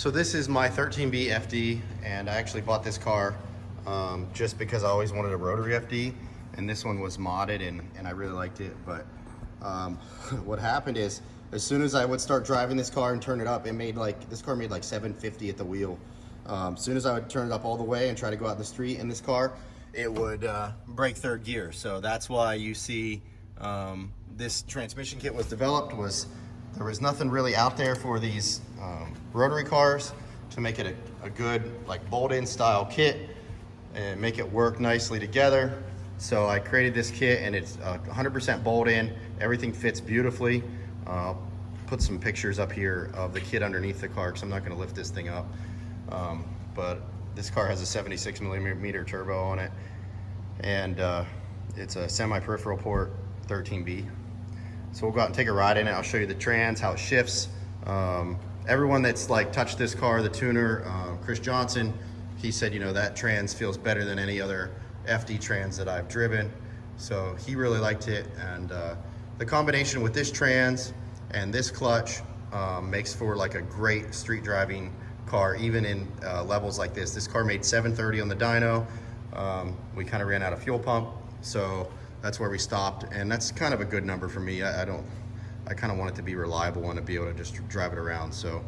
So this is my 13B FD, and I actually bought this car just because I always wanted a Rotary FD, and this one was modded and I really liked it. But what happened is, as soon as I would start driving this car and turn it up, this car made like 750 at the wheel. As soon as I would turn it up all the way and try to go out in the street in this car, it would break third gear. So that's why you see this transmission kit was developed. There was nothing really out there for these rotary cars to make it a good like bolt-in style kit and make it work nicely together. So I created this kit, and it's 100% bolt-in. Everything fits beautifully. I'll put some pictures up here of the kit underneath the car because I'm not going to lift this thing up. But this car has a 76 millimeter turbo on it, and it's a semi-peripheral port 13B. So we'll go out and take a ride in it. I'll show you the trans, how it shifts. Everyone that's like touched this car, the tuner, Chris Johnson, he said, you know, that trans feels better than any other FD trans that I've driven. So he really liked it, and the combination with this trans and this clutch makes for like a great street driving car, even in levels like this. This car made 730 on the dyno. We kind of ran out of fuel pump, so that's where we stopped, and that's kind of a good number for me. I kind of want it to be reliable and to be able to just drive it around. So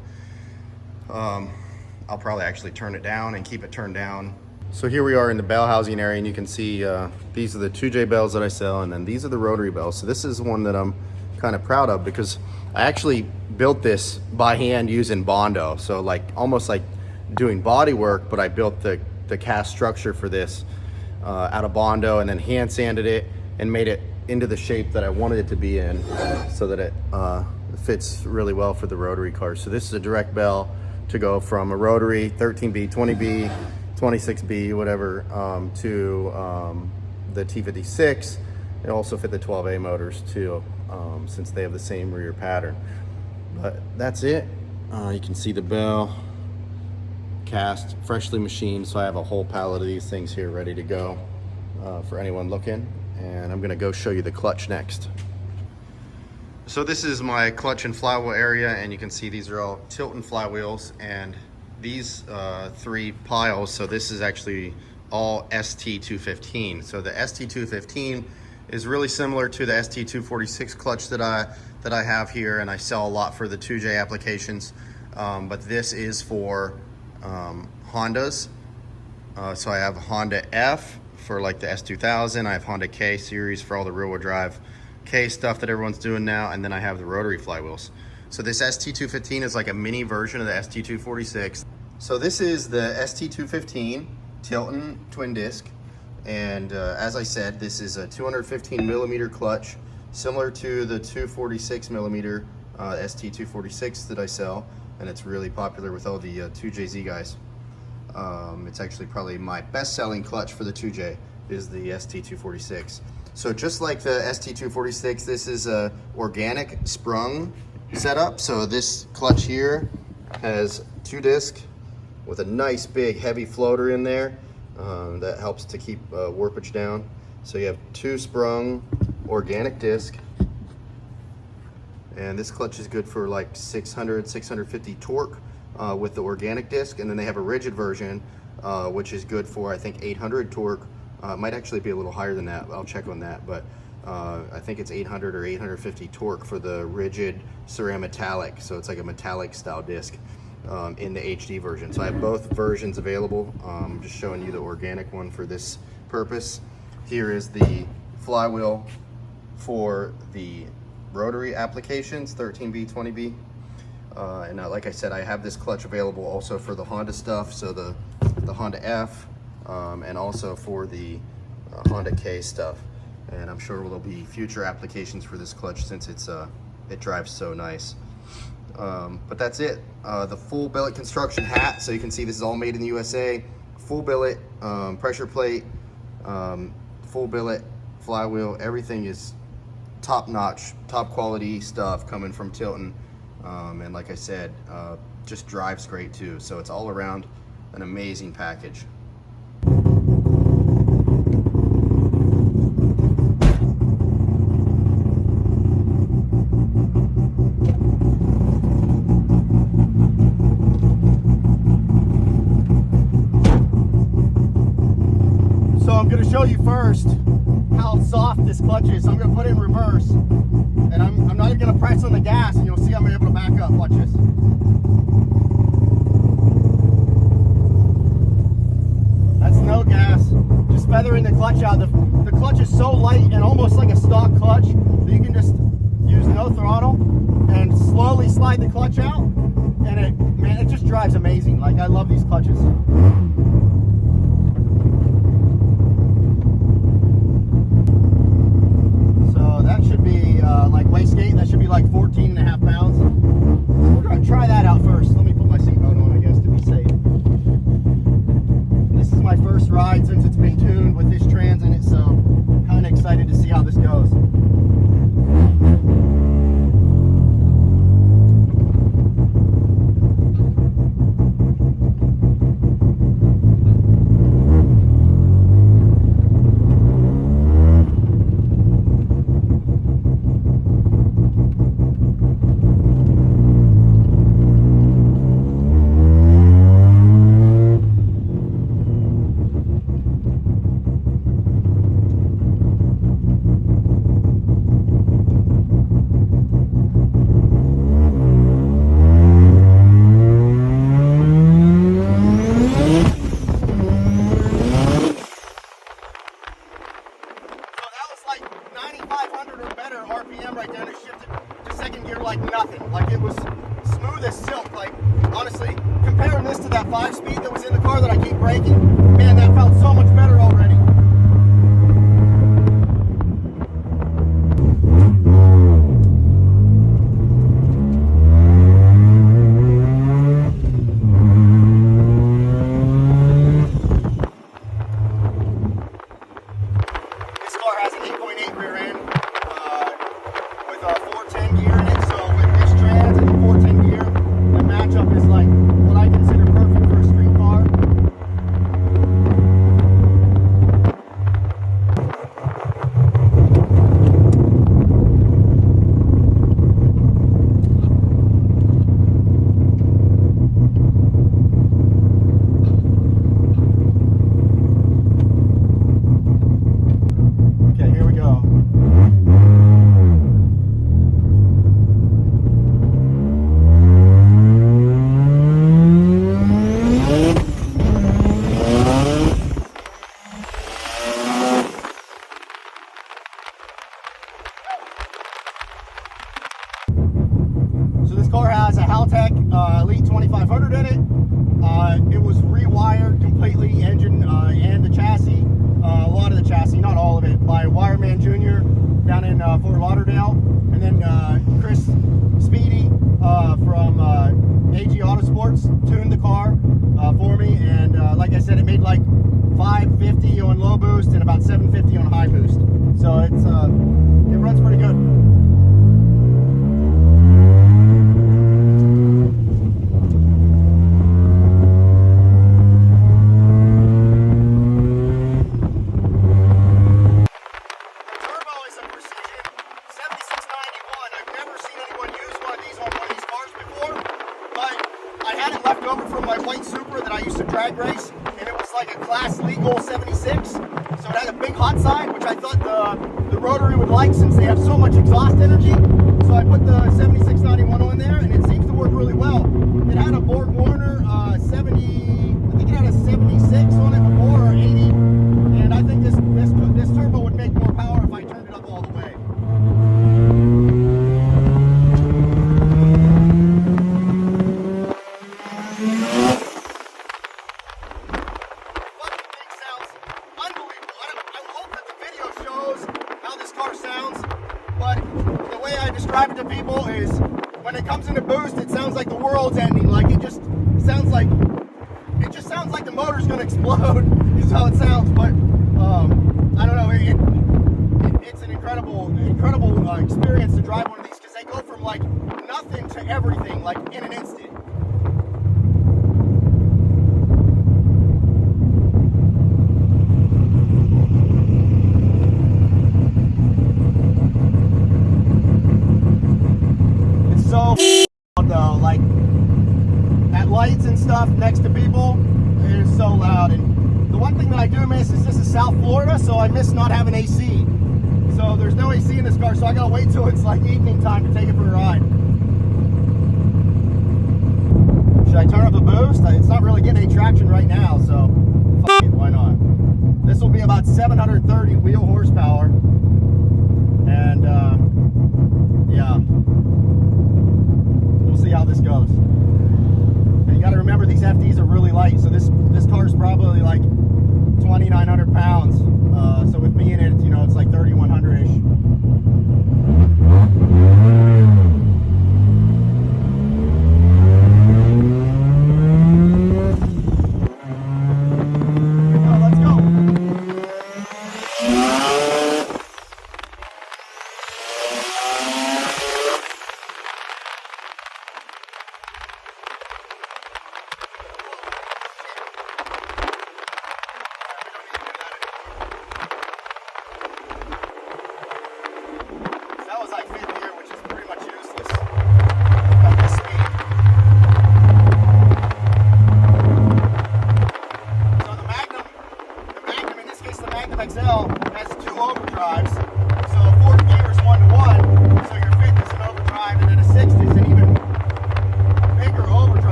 I'll probably actually turn it down and keep it turned down. So here we are in the bell housing area, and you can see these are the 2J bells that I sell, and then these are the rotary bells. So this is one that I'm kind of proud of because I actually built this by hand using Bondo. So like almost like doing body work, but I built the cast structure for this out of Bondo, and then hand sanded it and made it into the shape that I wanted it to be in, so that it fits really well for the rotary cars. So this is a direct bell to go from a rotary 13B, 20B, 26B, whatever, to the T56. It also fit the 12A motors too, since they have the same rear pattern. But that's it. You can see the bell cast, freshly machined. So I have a whole pallet of these things here ready to go for anyone looking. And I'm gonna go show you the clutch next. So this is my clutch and flywheel area, and you can see these are all Tilton flywheels, and these three piles, so this is actually all ST215. So the ST215 is really similar to the ST246 clutch that I have here, and I sell a lot for the 2J applications, but this is for Hondas. So I have Honda F for like the S2000. I have Honda K series for all the rear wheel drive K stuff that everyone's doing now, and then I have the rotary flywheels. So this ST215 is like a mini version of the ST246. So this is the ST215 Tilton twin disc, and as I said, this is a 215 millimeter clutch, similar to the 246 millimeter ST246 that I sell, and it's really popular with all the 2JZ guys. It's actually probably my best-selling clutch for the 2J is the ST246. So just like the ST246, this is a organic sprung setup. So this clutch here has two discs with a nice big heavy floater in there that helps to keep warpage down. So you have two sprung organic disc, and this clutch is good for like 600, 650 torque with the organic disc. And then they have a rigid version which is good for, I think, 800 torque. It might actually be a little higher than that. I'll check on that, but I think it's 800 or 850 torque for the rigid cerametallic. So it's like a metallic style disc in the HD version. So I have both versions available. I'm just showing you the organic one for this purpose. Here is the flywheel for the rotary applications, 13B, 20B. And like I said, I have this clutch available also for the Honda stuff, so the Honda F, and also for the Honda K stuff. And I'm sure there'll be future applications for this clutch since it drives so nice. But that's it. The full billet construction hat, so you can see this is all made in the USA. Full billet, pressure plate, full billet, flywheel, everything is top-notch, top quality stuff coming from Tilton. And like I said, just drives great too. So it's all around an amazing package. to show you first how soft this clutch is. So I'm going to put it in reverse, and I'm not even going to press on the gas, and you'll see I'm able to back up. Watch this. That's no gas, just feathering the clutch out. The clutch is so light and almost like a stock clutch that you can just use no throttle and slowly slide the clutch out, and it just drives amazing. Like, I love these clutches. So that should be like wastegate, that should be like 14.5 pounds. We're going to try that out first. Let me put my seatbelt on, I guess, to be safe. This is my first ride since it's been tuned with this trans in it, so kind of excited to see how this goes. Like, it was smooth as silk. Like, honestly, comparing this to that 5-speed that was in the car that I keep braking, man, that felt so much better already. This car has an 8.8 rear end with a 410 gear in it, so with this trans and the 410 gear, the matchup is like what I consider perfect for a street car. Okay, here we go. So this car has a Haltech Elite 2500 in it. It was rewired completely, engine and the chassis, a lot of the chassis, not all of it, by Wireman Jr. down in Fort Lauderdale. And then Crispeed from AG Autosports tuned the car for me. And like I said, it made like 550 on low boost and about 750 on high boost. So it runs pretty good. Drag race, and it was like a class legal 76, so it had a big hot side, which I thought the Rotary would like since they have so much exhaust energy. So I put the 7691 on there, and it seems to work really well. It had a Borg Warner 70, I think it had a 76 on it before, or 80, and I think this turbo would make more power if I turned it up all the way. Describe it to people is when it comes into boost, it sounds like the world's ending. Like it just sounds like the motor's gonna explode. Is how it sounds. But I don't know. It's an incredible experience to drive one of these because they go from like nothing to everything like in an instant. So though, like at lights and stuff next to people, it is so loud. And the one thing that I do miss is this is South Florida, so also I miss not having AC. So there's no AC in this car, so I gotta wait till it's like evening time to take it for a ride. Should I turn up the boost? It's not really getting any traction right now, so fuck it, why not? This will be about 730 wheel horsepower. And yeah, we'll see how this goes. And you gotta remember these FDs are really light, so this car's probably like 2,900 pounds. So with me in it, you know, it's like 3,100-ish.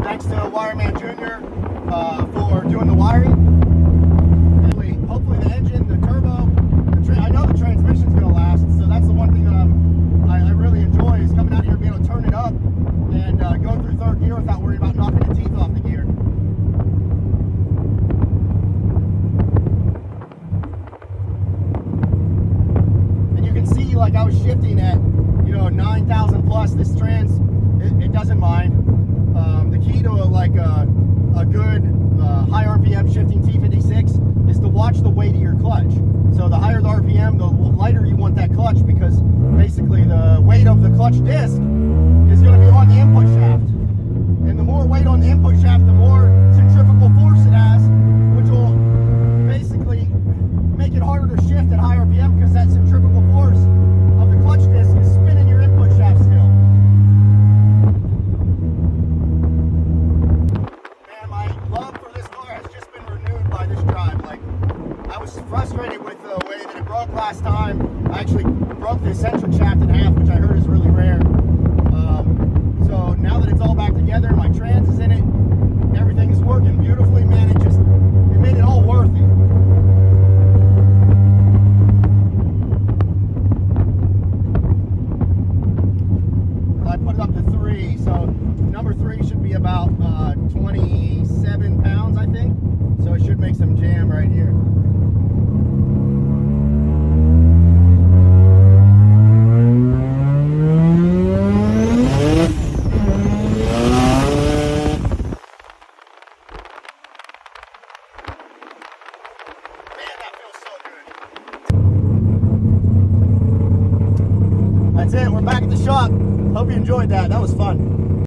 Thanks to Wireman Jr. For doing the wiring. Hopefully the engine, the turbo, I know the transmission's going to last, so that's the one thing that I really enjoy is coming out here being able to turn it up and go through third gear without worrying about knocking the teeth off the gear. And you can see, like, I was shifting at, 9,000 plus. This trans, it doesn't mind. The key to a good high RPM shifting T56 is to watch the weight of your clutch. So the higher the RPM, the lighter you want that clutch, because basically the weight of the clutch disc is going to be on the input shaft. And the more weight on the input shaft, the more centrifugal force it has, which will basically make it harder to shift at high RPM, because that centrifugal force of the clutch disc is spinning your input shaft still. Frustrated with the way that it broke last time. I actually broke the eccentric shaft in half, which I heard is really rare. So now that it's all back together, my trans is in it, everything is working beautifully, man. It made it all worth it. I put it up to 3, so number 3 should be about 27 pounds, I think. So it should make some jam right here. That's it, we're back at the shop. Hope you enjoyed that. That was fun.